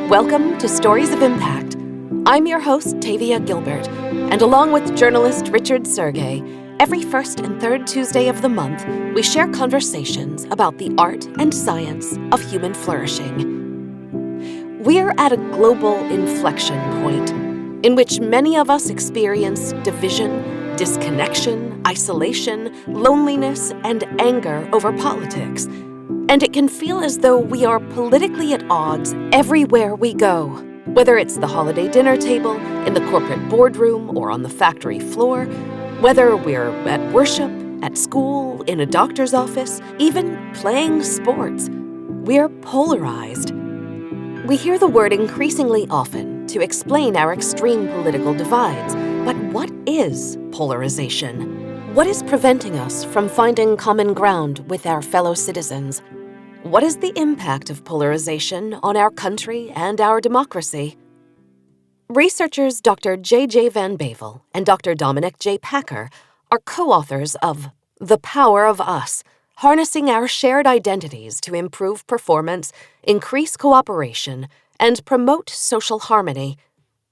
Welcome to Stories of Impact. I'm your host, Tavia Gilbert, and along with journalist Richard Sergey, every first and third Tuesday of the month, we share conversations about the art and science of human flourishing. We're at a global inflection point in which many of us experience division, disconnection, isolation, loneliness, and anger over politics. And it can feel as though we are politically at odds everywhere we go, whether it's the holiday dinner table, in the corporate boardroom, or on the factory floor, whether we're at worship, at school, in a doctor's office, even playing sports. We're polarized. We hear the word increasingly often to explain our extreme political divides, but what is polarization? What is preventing us from finding common ground with our fellow citizens? What is the impact of polarization on our country and our democracy? Researchers Dr. J.J. Van Bavel and Dr. Dominic J. Packer are co-authors of The Power of Us, Harnessing Our Shared Identities to Improve Performance, Increase Cooperation, and Promote Social Harmony.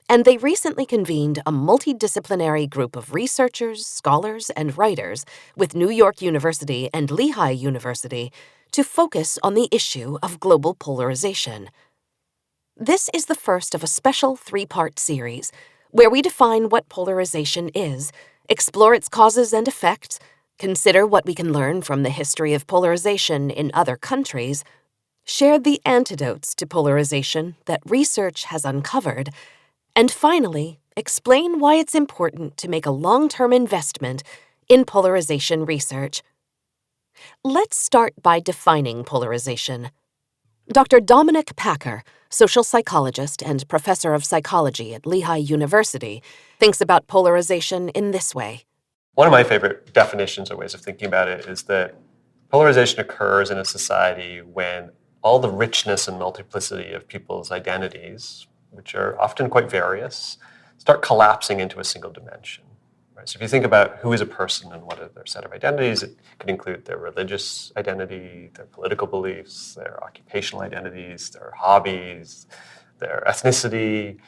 And they recently convened a multidisciplinary group of researchers, scholars, and writers with New York University and Lehigh University to focus on the issue of global polarization. This is the first of a special three-part series where we define what polarization is, explore its causes and effects, consider what we can learn from the history of polarization in other countries, share the antidotes to polarization that research has uncovered, and finally, explain why it's important to make a long-term investment in polarization research. Let's start by defining polarization. Dr. Dominic Packer, social psychologist and professor of psychology at Lehigh University, thinks about polarization in this way. One of my favorite definitions or ways of thinking about it is that polarization occurs in a society when all the richness and multiplicity of people's identities, which are often quite various, start collapsing into a single dimension. Right? So if you think about who is a person and what are their set of identities, it could include their religious identity, their political beliefs, their occupational identities, their hobbies, their ethnicity,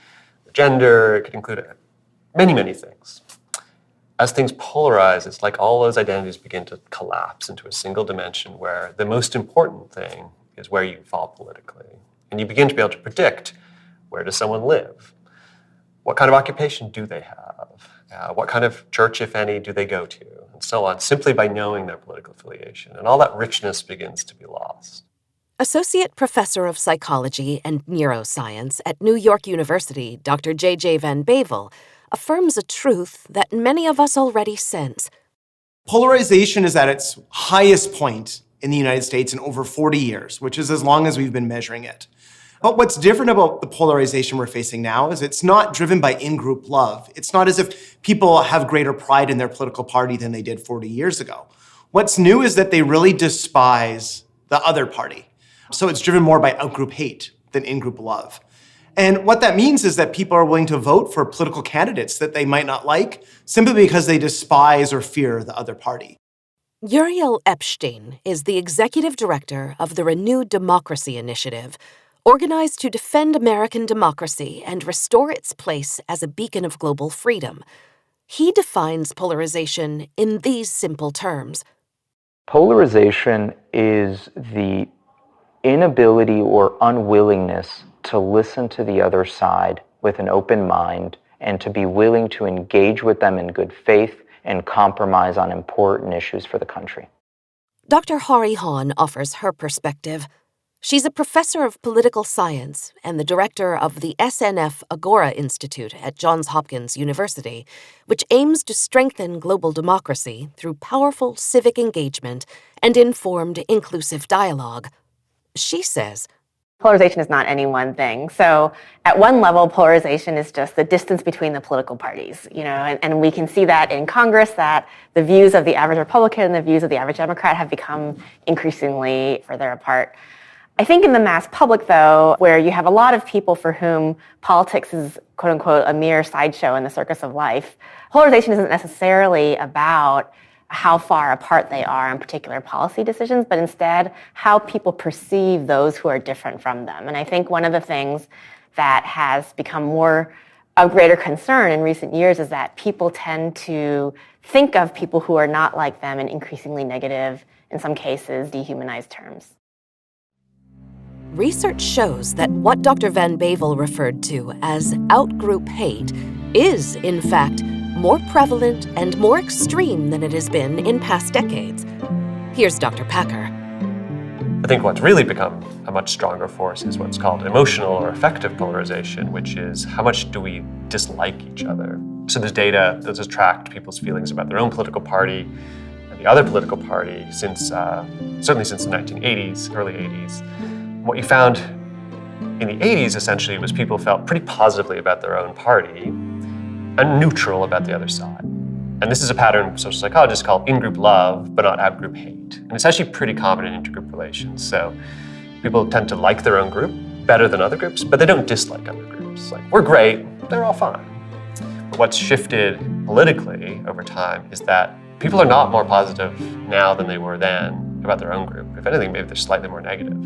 their gender. It could include many, many things. As things polarize, it's like all those identities begin to collapse into a single dimension where the most important thing is where you fall politically. And you begin to be able to predict, where does someone live? What kind of occupation do they have? What kind of church, if any, do they go to? And so on, simply by knowing their political affiliation. And all that richness begins to be lost. Associate Professor of Psychology and Neuroscience at New York University, Dr. J.J. Van Bavel, affirms a truth that many of us already sense. Polarization is at its highest point in the United States in over 40 years, which is as long as we've been measuring it. But what's different about the polarization we're facing now is it's not driven by in-group love. It's not as if people have greater pride in their political party than they did 40 years ago. What's new is that they really despise the other party. So it's driven more by out-group hate than in-group love. And what that means is that people are willing to vote for political candidates that they might not like simply because they despise or fear the other party. Uriel Epstein is the executive director of the Renewed Democracy Initiative, organized to defend American democracy and restore its place as a beacon of global freedom. He defines polarization in these simple terms. Polarization is the inability or unwillingness to listen to the other side with an open mind and to be willing to engage with them in good faith and compromise on important issues for the country. Dr. Hahrie offers her perspective. She's a professor of political science and the director of the SNF Agora Institute at Johns Hopkins University, which aims to strengthen global democracy through powerful civic engagement and informed, inclusive dialogue. She says, polarization is not any one thing. So at one level, polarization is just the distance between the political parties, and we can see that in Congress, that the views of the average Republican and the views of the average Democrat have become increasingly further apart. I think in the mass public, though, where you have a lot of people for whom politics is, quote unquote, a mere sideshow in the circus of life, polarization isn't necessarily about how far apart they are on particular policy decisions, but instead how people perceive those who are different from them. And I think one of the things that has become more of greater concern in recent years is that people tend to think of people who are not like them in increasingly negative, in some cases, dehumanized terms. Research shows that what Dr. Van Bavel referred to as outgroup hate is, in fact, more prevalent and more extreme than it has been in past decades. Here's Dr. Packer. I think what's really become a much stronger force is what's called emotional or affective polarization, which is how much do we dislike each other. So there's data that has tracked people's feelings about their own political party and the other political party since, certainly since the 1980s, early 80s. What you found in the 80s essentially was people felt pretty positively about their own party and neutral about the other side. And this is a pattern social psychologists call in-group love, but not out-group hate. And it's actually pretty common in intergroup relations. So people tend to like their own group better than other groups, but they don't dislike other groups. Like, we're great, they're all fine. But what's shifted politically over time is that people are not more positive now than they were then about their own group. If anything, maybe they're slightly more negative.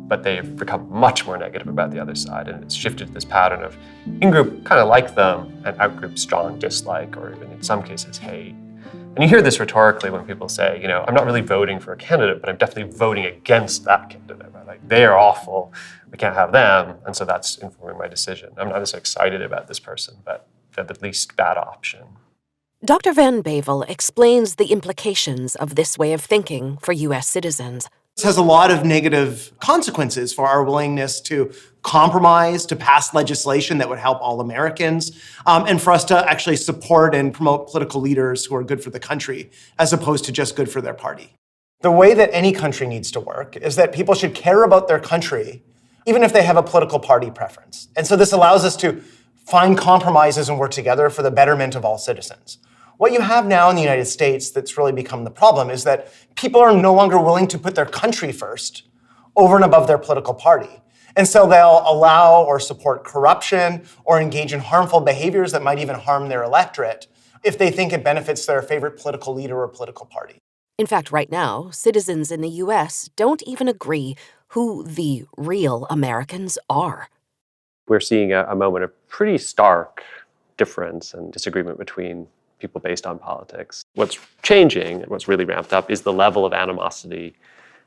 But they've become much more negative about the other side. And it's shifted to this pattern of in-group kind of like them and out-group strong dislike, or even in some cases hate. And you hear this rhetorically when people say, I'm not really voting for a candidate, but I'm definitely voting against that candidate. Right? Like, they are awful, we can't have them, and so that's informing my decision. I'm not as excited about this person, but they're the least bad option. Dr. Van Bavel explains the implications of this way of thinking for U.S. citizens. This has a lot of negative consequences for our willingness to compromise, to pass legislation that would help all Americans, and for us to actually support and promote political leaders who are good for the country, as opposed to just good for their party. The way that any country needs to work is that people should care about their country, even if they have a political party preference. And so this allows us to find compromises and work together for the betterment of all citizens. What you have now in the United States that's really become the problem is that people are no longer willing to put their country first over and above their political party. And so they'll allow or support corruption or engage in harmful behaviors that might even harm their electorate if they think it benefits their favorite political leader or political party. In fact, right now, citizens in the U.S. don't even agree who the real Americans are. We're seeing a moment of pretty stark difference and disagreement between people based on politics. What's changing and what's really ramped up is the level of animosity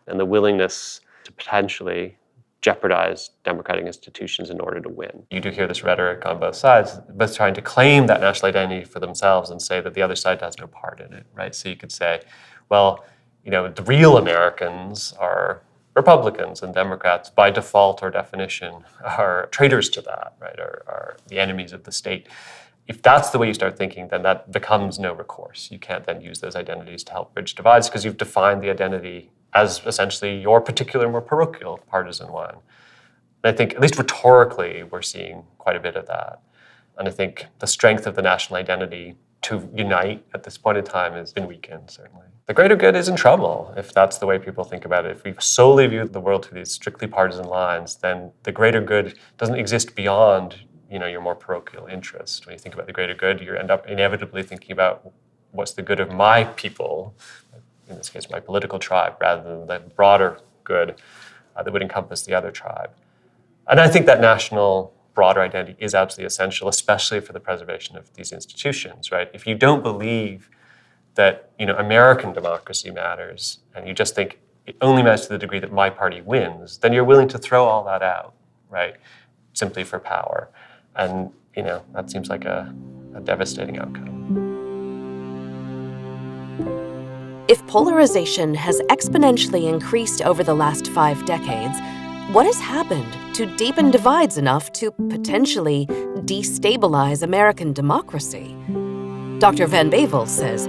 and the willingness to potentially jeopardize democratic institutions in order to win. You do hear this rhetoric on both sides, both trying to claim that national identity for themselves and say that the other side has no part in it, right? So you could say, well, the real Americans are Republicans, and Democrats, by default or definition, are traitors to that, right? Are the enemies of the state. If that's the way you start thinking, then that becomes no recourse. You can't then use those identities to help bridge divides because you've defined the identity as essentially your particular, more parochial partisan one. And I think, at least rhetorically, we're seeing quite a bit of that. And I think the strength of the national identity to unite at this point in time has been weakened, certainly. The greater good is in trouble if that's the way people think about it. If we solely view the world through these strictly partisan lines, then the greater good doesn't exist beyond your more parochial interest. When you think about the greater good, you end up inevitably thinking about what's the good of my people, in this case, my political tribe, rather than the broader good that would encompass the other tribe. And I think that national broader identity is absolutely essential, especially for the preservation of these institutions, right? If you don't believe that, American democracy matters, and you just think it only matters to the degree that my party wins, then you're willing to throw all that out, right? Simply for power. And, that seems like a devastating outcome. If polarization has exponentially increased over the last 5 decades, what has happened to deepen divides enough to potentially destabilize American democracy? Dr. Van Bavel says,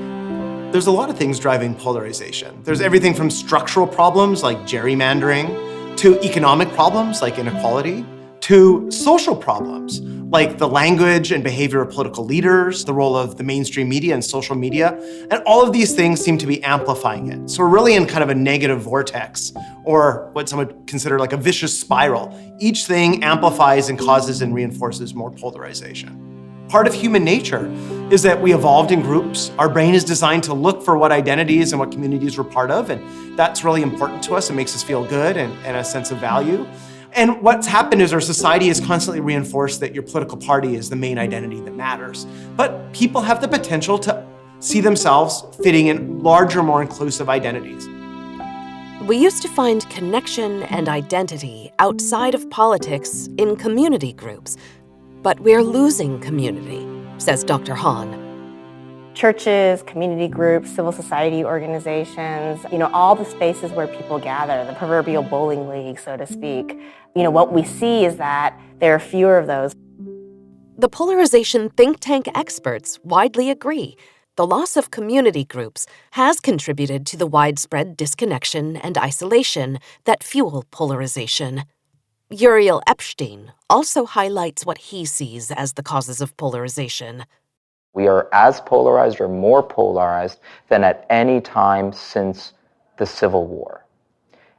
There's a lot of things driving polarization. There's everything from structural problems like gerrymandering, to economic problems like inequality, to social problems like the language and behavior of political leaders, the role of the mainstream media and social media, and all of these things seem to be amplifying it. So we're really in kind of a negative vortex, or what some would consider like a vicious spiral. Each thing amplifies and causes and reinforces more polarization. Part of human nature is that we evolved in groups. Our brain is designed to look for what identities and what communities we're part of, and that's really important to us. It makes us feel good and a sense of value. And what's happened is our society has constantly reinforced that your political party is the main identity that matters. But people have the potential to see themselves fitting in larger, more inclusive identities. We used to find connection and identity outside of politics in community groups, but we're losing community, says Dr. Hahn. Churches, community groups, civil society organizations, all the spaces where people gather, the proverbial bowling league, so to speak. What we see is that there are fewer of those. The polarization think tank experts widely agree. The loss of community groups has contributed to the widespread disconnection and isolation that fuel polarization. Uriel Epstein also highlights what he sees as the causes of polarization. We are as polarized or more polarized than at any time since the Civil War.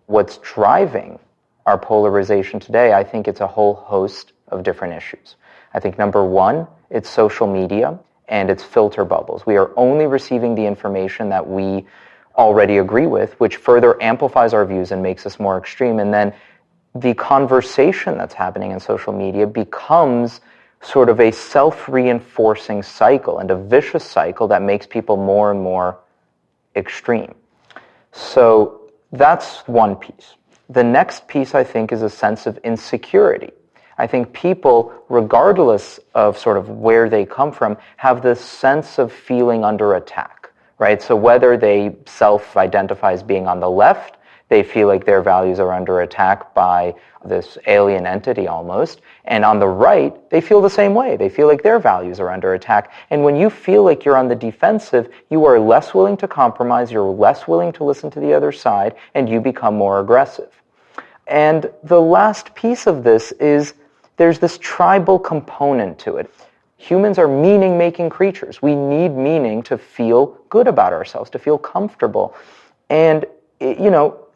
What's driving our polarization today, I think it's a whole host of different issues. I think number one, it's social media and it's filter bubbles. We are only receiving the information that we already agree with, which further amplifies our views and makes us more extreme. And then the conversation that's happening in social media becomes sort of a self-reinforcing cycle and a vicious cycle that makes people more and more extreme. So that's one piece. The next piece, I think, is a sense of insecurity. I think people, regardless of sort of where they come from, have this sense of feeling under attack, right? So whether they self-identify as being on the left, they feel like their values are under attack by this alien entity almost. And on the right, they feel the same way. They feel like their values are under attack. And when you feel like you're on the defensive, you are less willing to compromise, you're less willing to listen to the other side, and you become more aggressive. And the last piece of this is there's this tribal component to it. Humans are meaning-making creatures. We need meaning to feel good about ourselves, to feel comfortable. And,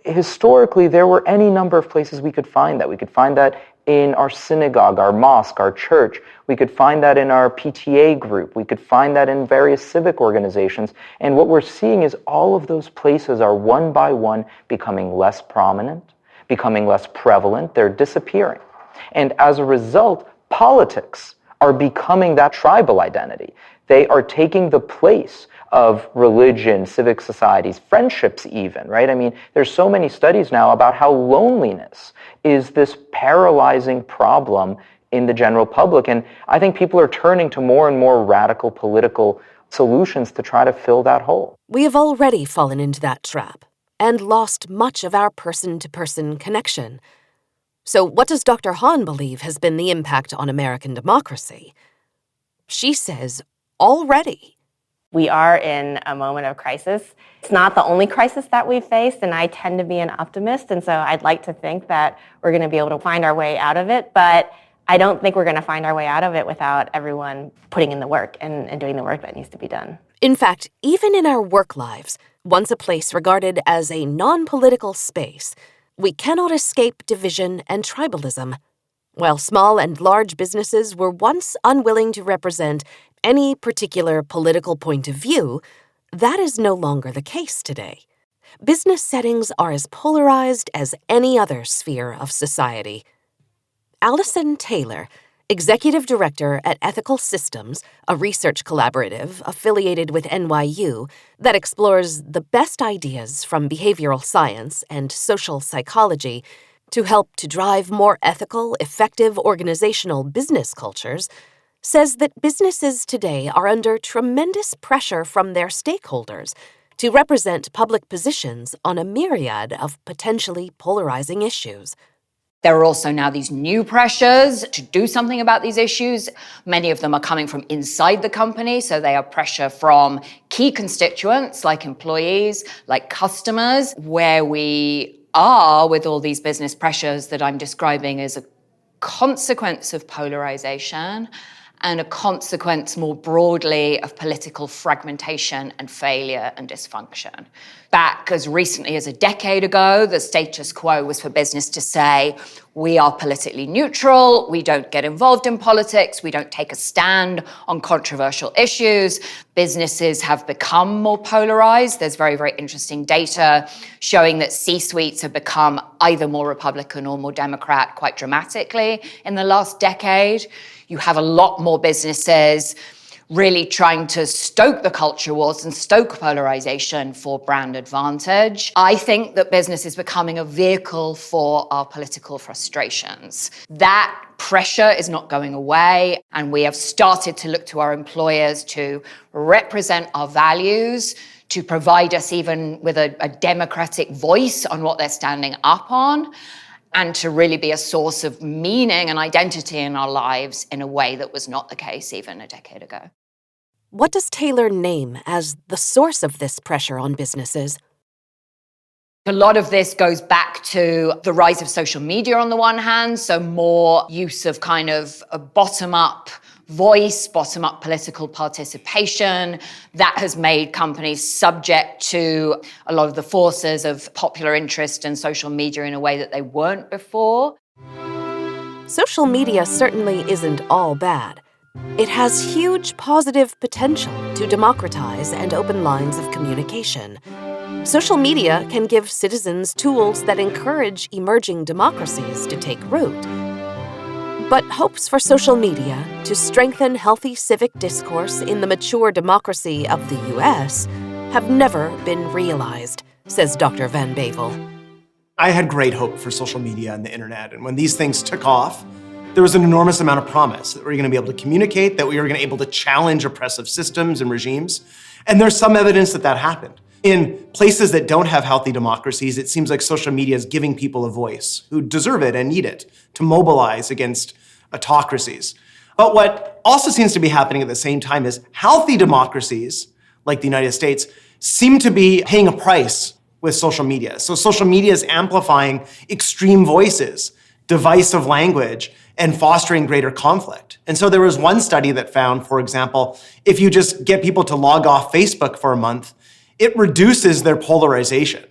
historically, there were any number of places we could find that. We could find that in our synagogue, our mosque, our church. We could find that in our PTA group. We could find that in various civic organizations. And what we're seeing is all of those places are one by one becoming less prominent, becoming less prevalent. They're disappearing. And as a result, politics are becoming that tribal identity. They are taking the place of religion, civic societies, friendships even, right? I mean, there's so many studies now about how loneliness is this paralyzing problem in the general public. And I think people are turning to more and more radical political solutions to try to fill that hole. We have already fallen into that trap and lost much of our person-to-person connection. So what does Dr. Hahn believe has been the impact on American democracy? She says, already. We are in a moment of crisis. It's not the only crisis that we've faced, and I tend to be an optimist, and so I'd like to think that we're going to be able to find our way out of it, but I don't think we're going to find our way out of it without everyone putting in the work and doing the work that needs to be done. In fact, even in our work lives, once a place regarded as a non-political space, we cannot escape division and tribalism. While small and large businesses were once unwilling to represent any particular political point of view, that is no longer the case today. Business settings are as polarized as any other sphere of society. Alison Taylor, executive director at Ethical Systems, a research collaborative affiliated with NYU that explores the best ideas from behavioral science and social psychology to help to drive more ethical, effective organizational business cultures, says that businesses today are under tremendous pressure from their stakeholders to represent public positions on a myriad of potentially polarizing issues. There are also now these new pressures to do something about these issues. Many of them are coming from inside the company, so they are pressure from key constituents like employees, like customers. Where we are with all these business pressures that I'm describing as a consequence of polarization and a consequence more broadly of political fragmentation and failure and dysfunction. Back as recently as a decade ago, the status quo was for business to say, we are politically neutral, we don't get involved in politics, we don't take a stand on controversial issues. Businesses have become more polarized. There's very, very interesting data showing that C-suites have become either more Republican or more Democrat quite dramatically in the last decade. You have a lot more businesses really trying to stoke the culture wars and stoke polarization for brand advantage. I think that business is becoming a vehicle for our political frustrations. That pressure is not going away, and we have started to look to our employers to represent our values, to provide us even with a democratic voice on what they're standing up on, and to really be a source of meaning and identity in our lives in a way that was not the case even a decade ago. What does Taylor name as the source of this pressure on businesses? A lot of this goes back to the rise of social media on the one hand, so more use of kind of a bottom-up voice, bottom-up political participation. That has made companies subject to a lot of the forces of popular interest and social media in a way that they weren't before. Social media certainly isn't all bad. It has huge positive potential to democratize and open lines of communication. Social media can give citizens tools that encourage emerging democracies to take root. But hopes for social media to strengthen healthy civic discourse in the mature democracy of the US have never been realized, says Dr. Van Bavel. I had great hope for social media and the internet, and when these things took off, there was an enormous amount of promise that we were going to be able to communicate, that we were going to be able to challenge oppressive systems and regimes. And there's some evidence that that happened. In places that don't have healthy democracies, it seems like social media is giving people a voice who deserve it and need it to mobilize against autocracies. But what also seems to be happening at the same time is healthy democracies, like the United States, seem to be paying a price with social media. So social media is amplifying extreme voices, divisive language, and fostering greater conflict. And so there was one study that found, for example, if you just get people to log off Facebook for a month, it reduces their polarization.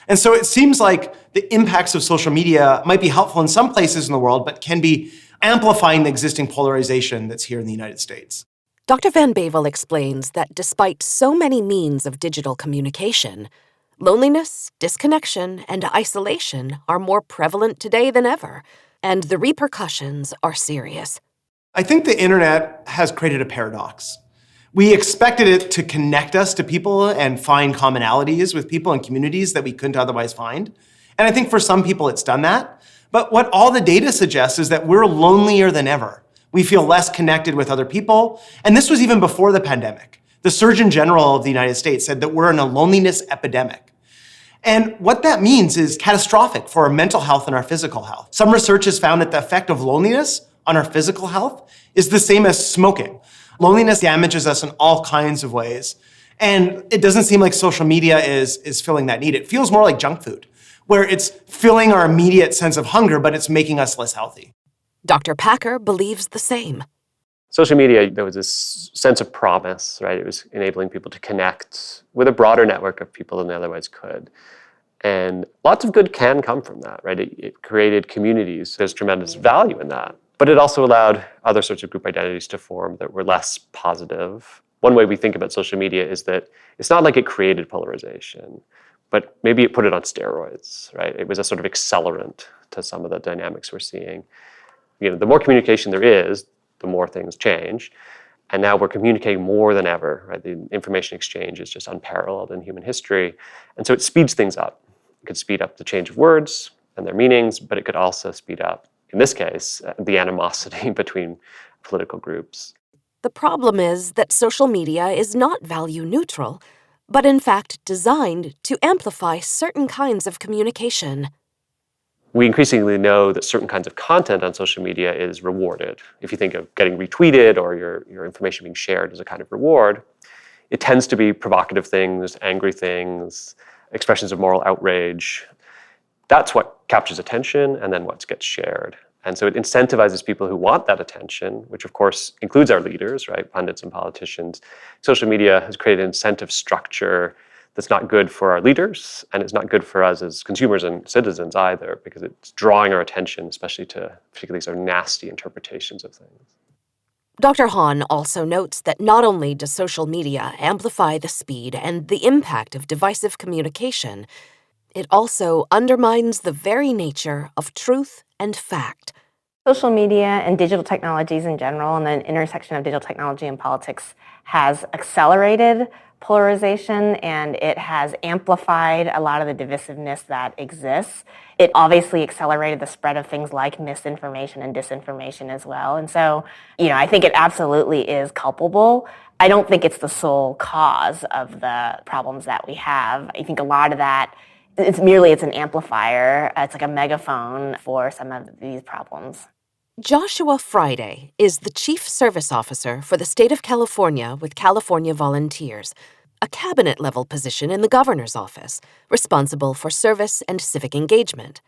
And so it seems like the impacts of social media might be helpful in some places in the world, but can be amplifying the existing polarization that's here in the United States. Dr. Van Bavel explains that despite so many means of digital communication, loneliness, disconnection, and isolation are more prevalent today than ever, and the repercussions are serious. I think the internet has created a paradox. We expected it to connect us to people and find commonalities with people and communities that we couldn't otherwise find. And I think for some people it's done that. But what all the data suggests is that we're lonelier than ever. We feel less connected with other people. And this was even before the pandemic. The Surgeon General of the United States said that we're in a loneliness epidemic. And what that means is catastrophic for our mental health and our physical health. Some research has found that the effect of loneliness on our physical health is the same as smoking. Loneliness damages us in all kinds of ways. And it doesn't seem like social media is filling that need. It feels more like junk food, where it's filling our immediate sense of hunger, but it's making us less healthy. Dr. Packer believes the same. Social media, there was this sense of promise, right? It was enabling people to connect with a broader network of people than they otherwise could. And lots of good can come from that, right? It created communities. There's tremendous value in that. But it also allowed other sorts of group identities to form that were less positive. One way we think about social media is that it's not like it created polarization, but maybe it put it on steroids, right? It was a sort of accelerant to some of the dynamics we're seeing. The more communication there is, the more things change. And now we're communicating more than ever, right? The information exchange is just unparalleled in human history. And so it speeds things up. It could speed up the change of words and their meanings, but it could also speed up, in this case, the animosity between political groups. The problem is that social media is not value neutral, but in fact designed to amplify certain kinds of communication. We increasingly know that certain kinds of content on social media is rewarded. If you think of getting retweeted or your information being shared as a kind of reward, it tends to be provocative things, angry things, expressions of moral outrage. That's what captures attention and then what gets shared. And so it incentivizes people who want that attention, which of course includes our leaders, right? Pundits and politicians. Social media has created an incentive structure that's not good for our leaders, and it's not good for us as consumers and citizens either, because it's drawing our attention, especially to particularly sort of nasty interpretations of things. Dr. Hahn also notes that not only does social media amplify the speed and the impact of divisive communication, it also undermines the very nature of truth and fact. Social media and digital technologies in general, and the intersection of digital technology and politics, has accelerated polarization, and it has amplified a lot of the divisiveness that exists. It obviously accelerated the spread of things like misinformation and disinformation as well. And so, I think it absolutely is culpable. I don't think it's the sole cause of the problems that we have. I think a lot of that, it's an amplifier. It's like a megaphone for some of these problems. Joshua Friday is the Chief Service Officer for the state of California with California Volunteers, a cabinet-level position in the governor's office, responsible for service and civic engagement.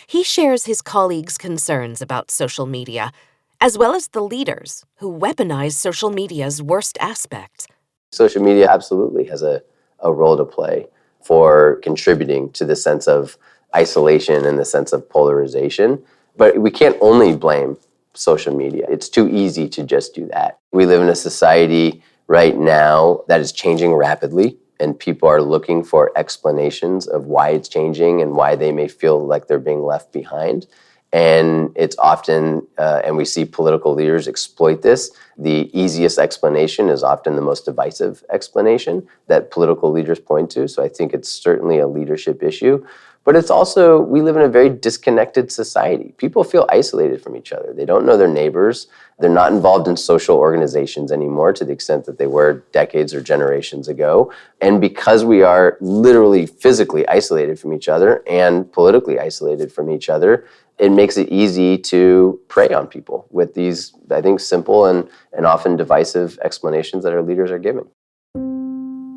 He shares his colleagues' concerns about social media, as well as the leaders who weaponize social media's worst aspects. Social media absolutely has a role to play for contributing to the sense of isolation and the sense of polarization. But we can't only blame social media. It's too easy to just do that. We live in a society right now that is changing rapidly, and people are looking for explanations of why it's changing and why they may feel like they're being left behind. And it's often, and we see political leaders exploit this, the easiest explanation is often the most divisive explanation that political leaders point to. So I think it's certainly a leadership issue. But it's also, we live in a very disconnected society. People feel isolated from each other. They don't know their neighbors. They're not involved in social organizations anymore to the extent that they were decades or generations ago. And because we are literally physically isolated from each other and politically isolated from each other, it makes it easy to prey on people with these, I think, simple and often divisive explanations that our leaders are giving.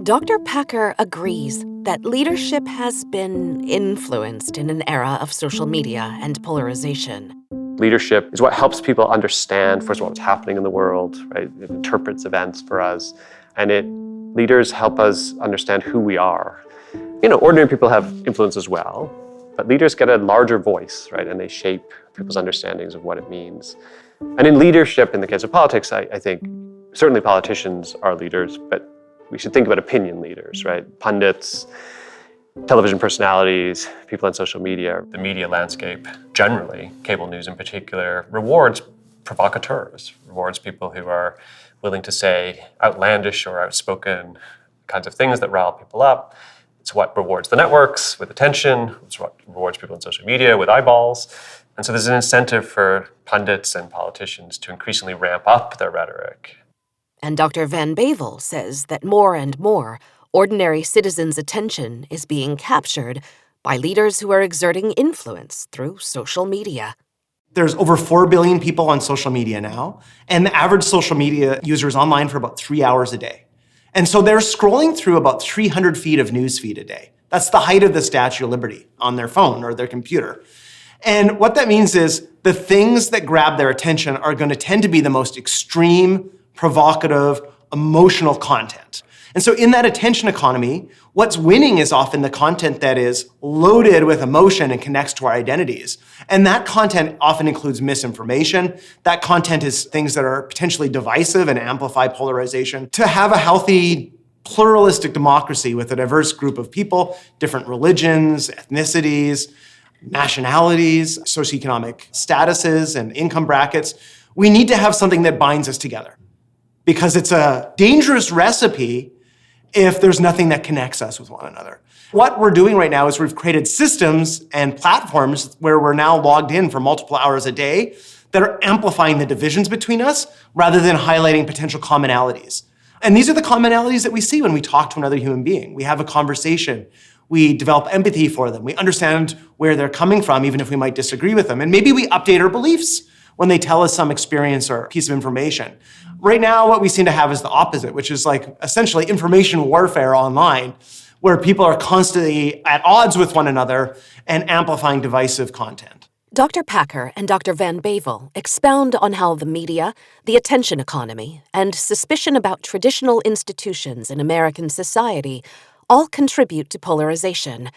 Dr. Packer agrees that leadership has been influenced in an era of social media and polarization. Leadership is what helps people understand, first of all, what's happening in the world, right? It interprets events for us, and leaders help us understand who we are. Ordinary people have influence as well, but leaders get a larger voice, right? And they shape people's understandings of what it means. And in leadership, in the case of politics, I think certainly politicians are leaders, but we should think about opinion leaders, right? Pundits, television personalities, people on social media. The media landscape generally, cable news in particular, rewards provocateurs, rewards people who are willing to say outlandish or outspoken kinds of things that rile people up. It's what rewards the networks with attention. It's what rewards people on social media with eyeballs. And so there's an incentive for pundits and politicians to increasingly ramp up their rhetoric. And Dr. Van Bavel says that more and more, ordinary citizens' attention is being captured by leaders who are exerting influence through social media. There's over 4 billion people on social media now, and the average social media user is online for about 3 hours a day. And so they're scrolling through about 300 feet of newsfeed a day. That's the height of the Statue of Liberty on their phone or their computer. And what that means is the things that grab their attention are going to tend to be the most extreme, provocative, emotional content. And so in that attention economy, what's winning is often the content that is loaded with emotion and connects to our identities. And that content often includes misinformation. That content is things that are potentially divisive and amplify polarization. To have a healthy, pluralistic democracy with a diverse group of people, different religions, ethnicities, nationalities, socioeconomic statuses, and income brackets, we need to have something that binds us together. Because it's a dangerous recipe if there's nothing that connects us with one another. What we're doing right now is we've created systems and platforms where we're now logged in for multiple hours a day that are amplifying the divisions between us rather than highlighting potential commonalities. And these are the commonalities that we see when we talk to another human being. We have a conversation. We develop empathy for them. We understand where they're coming from, even if we might disagree with them. And maybe we update our beliefs when they tell us some experience or piece of information. Right now, what we seem to have is the opposite, which is like essentially information warfare online, where people are constantly at odds with one another and amplifying divisive content. Dr. Packer and Dr. Van Bavel expound on how the media, the attention economy, and suspicion about traditional institutions in American society all contribute to polarization,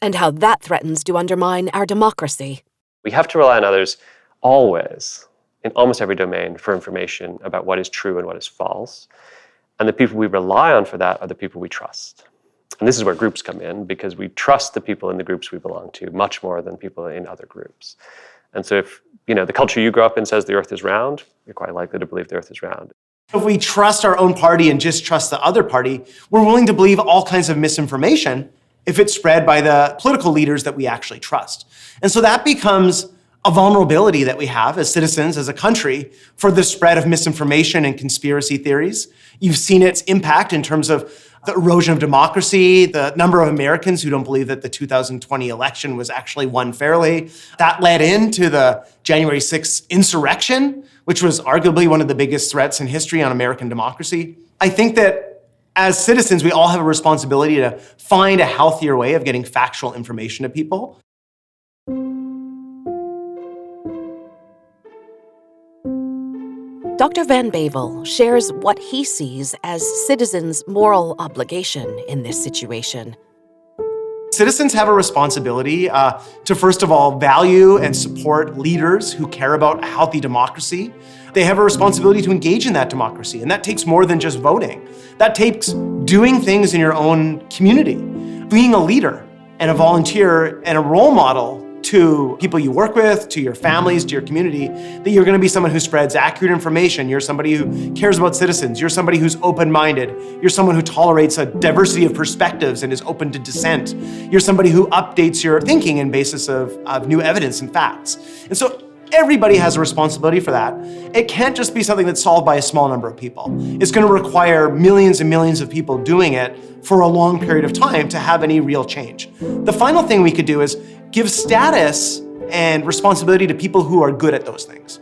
and how that threatens to undermine our democracy. We have to rely on others always, in almost every domain, for information about what is true and what is false. And the people we rely on for that are the people we trust. And this is where groups come in, because we trust the people in the groups we belong to much more than people in other groups. And so if the culture you grew up in says the earth is round, you're quite likely to believe the earth is round. If we trust our own party and just trust the other party, we're willing to believe all kinds of misinformation if it's spread by the political leaders that we actually trust. And so that becomes a vulnerability that we have as citizens, as a country, for the spread of misinformation and conspiracy theories. You've seen its impact in terms of the erosion of democracy, the number of Americans who don't believe that the 2020 election was actually won fairly. That led into the January 6th insurrection, which was arguably one of the biggest threats in history on American democracy. I think that as citizens, we all have a responsibility to find a healthier way of getting factual information to people. Dr. Van Bavel shares what he sees as citizens' moral obligation in this situation. Citizens have a responsibility to, first of all, value and support leaders who care about a healthy democracy. They have a responsibility to engage in that democracy, and that takes more than just voting. That takes doing things in your own community, being a leader and a volunteer and a role model to people you work with, to your families, to your community, that you're going to be someone who spreads accurate information. You're somebody who cares about citizens. You're somebody who's open-minded. You're someone who tolerates a diversity of perspectives and is open to dissent. You're somebody who updates your thinking on basis of new evidence and facts. And so everybody has a responsibility for that. It can't just be something that's solved by a small number of people. It's going to require millions and millions of people doing it for a long period of time to have any real change. The final thing we could do is give status and responsibility to people who are good at those things.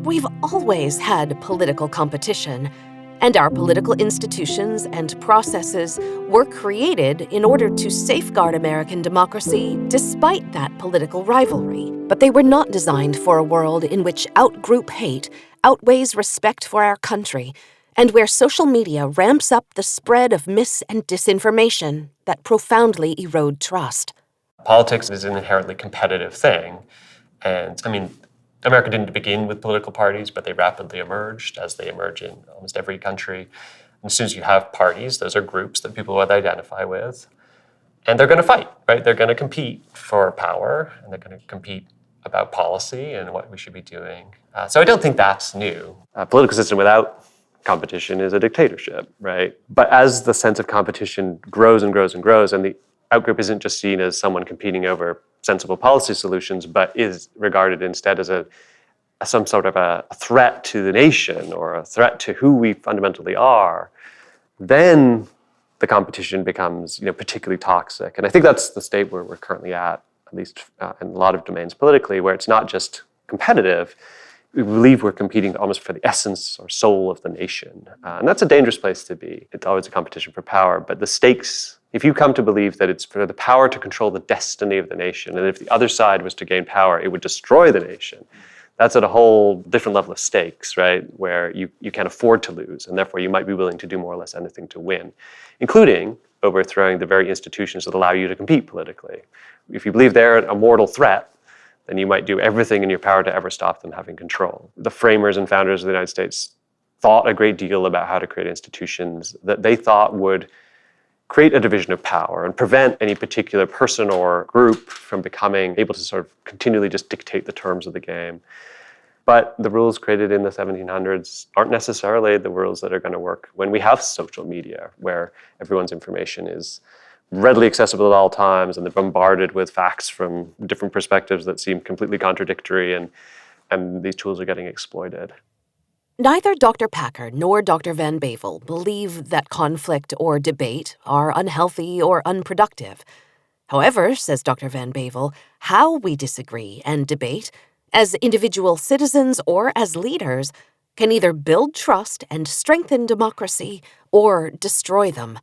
We've always had political competition, and our political institutions and processes were created in order to safeguard American democracy despite that political rivalry. But they were not designed for a world in which out-group hate outweighs respect for our country, and where social media ramps up the spread of mis- and disinformation that profoundly erode trust. Politics is an inherently competitive thing. And America didn't begin with political parties, but they rapidly emerged, as they emerge in almost every country. And as soon as you have parties, those are groups that people would identify with. And they're going to fight, right? They're going to compete for power, and they're going to compete about policy and what we should be doing. So I don't think that's new. A political system without competition is a dictatorship, right? But as the sense of competition grows and grows and grows, and the outgroup isn't just seen as someone competing over sensible policy solutions, but is regarded instead as some sort of a threat to the nation or a threat to who we fundamentally are, then the competition becomes particularly toxic. And I think that's the state where we're currently at least in a lot of domains politically, where it's not just competitive. We believe we're competing almost for the essence or soul of the nation. And that's a dangerous place to be. It's always a competition for power, but the stakes, if you come to believe that it's for the power to control the destiny of the nation, and if the other side was to gain power, it would destroy the nation, that's at a whole different level of stakes, right? Where you can't afford to lose, and therefore you might be willing to do more or less anything to win, including overthrowing the very institutions that allow you to compete politically. If you believe they're a mortal threat, then you might do everything in your power to ever stop them having control. The framers and founders of the United States thought a great deal about how to create institutions that they thought would create a division of power and prevent any particular person or group from becoming able to sort of continually just dictate the terms of the game. But the rules created in the 1700s aren't necessarily the rules that are going to work when we have social media, where everyone's information is readily accessible at all times and they're bombarded with facts from different perspectives that seem completely contradictory, and these tools are getting exploited. Neither Dr. Packer nor Dr. Van Bavel believe that conflict or debate are unhealthy or unproductive. However, says Dr. Van Bavel, how we disagree and debate, as individual citizens or as leaders, can either build trust and strengthen democracy or destroy them.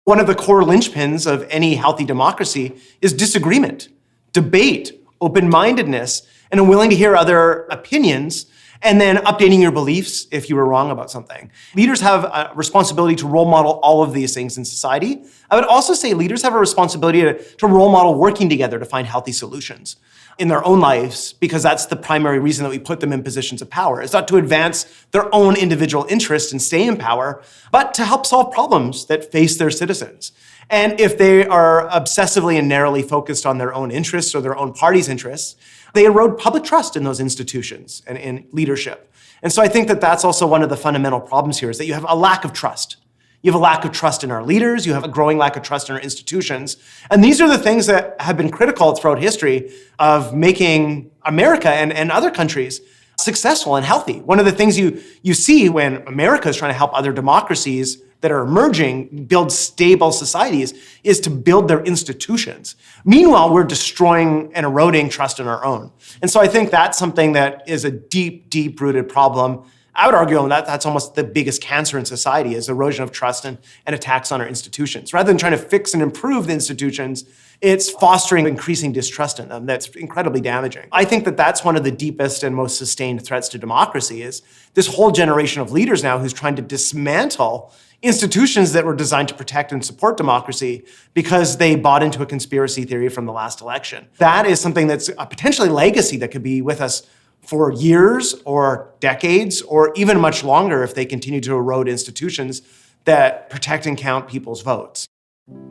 One of the core linchpins of any healthy democracy is disagreement, debate, open-mindedness, and a willing to hear other opinions, and then updating your beliefs if you were wrong about something. Leaders have a responsibility to role model all of these things in society. I would also say leaders have a responsibility to role model working together to find healthy solutions in their own lives, because that's the primary reason that we put them in positions of power. It's not to advance their own individual interests and stay in power, but to help solve problems that face their citizens. And if they are obsessively and narrowly focused on their own interests or their own party's interests, they erode public trust in those institutions and in leadership. And so I think that that's also one of the fundamental problems here, is that you have a lack of trust. You have a lack of trust in our leaders. You have a growing lack of trust in our institutions. And these are the things that have been critical throughout history of making America and other countries successful and healthy. One of the things you see when America is trying to help other democracies that are emerging build stable societies is to build their institutions. Meanwhile, we're destroying and eroding trust in our own. And so I think that's something that is a deep, deep-rooted problem. I would argue that that's almost the biggest cancer in society, is erosion of trust and attacks on our institutions. Rather than trying to fix and improve the institutions, it's fostering increasing distrust in them that's incredibly damaging. I think that that's one of the deepest and most sustained threats to democracy, is this whole generation of leaders now who's trying to dismantle institutions that were designed to protect and support democracy because they bought into a conspiracy theory from the last election. That is something that's a potentially legacy that could be with us for years or decades, or even much longer if they continue to erode institutions that protect and count people's votes.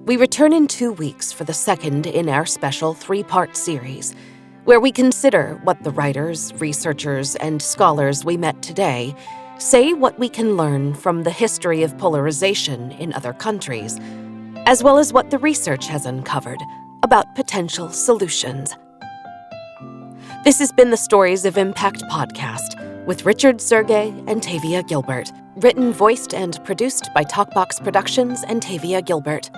We return in 2 weeks for the second in our special 3-part series, where we consider what the writers, researchers, and scholars we met today say what we can learn from the history of polarization in other countries, as well as what the research has uncovered about potential solutions. This has been the Stories of Impact podcast with Richard Sergey and Tavia Gilbert. Written, voiced, and produced by Talkbox Productions and Tavia Gilbert.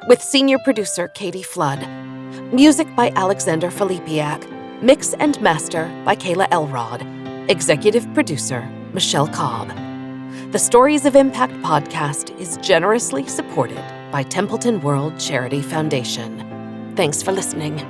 With senior producer Katie Flood. Music by Alexander Filipiak. Mix and master by Kayla Elrod. Executive producer Michelle Cobb. The Stories of Impact podcast is generously supported by Templeton World Charity Foundation. Thanks for listening.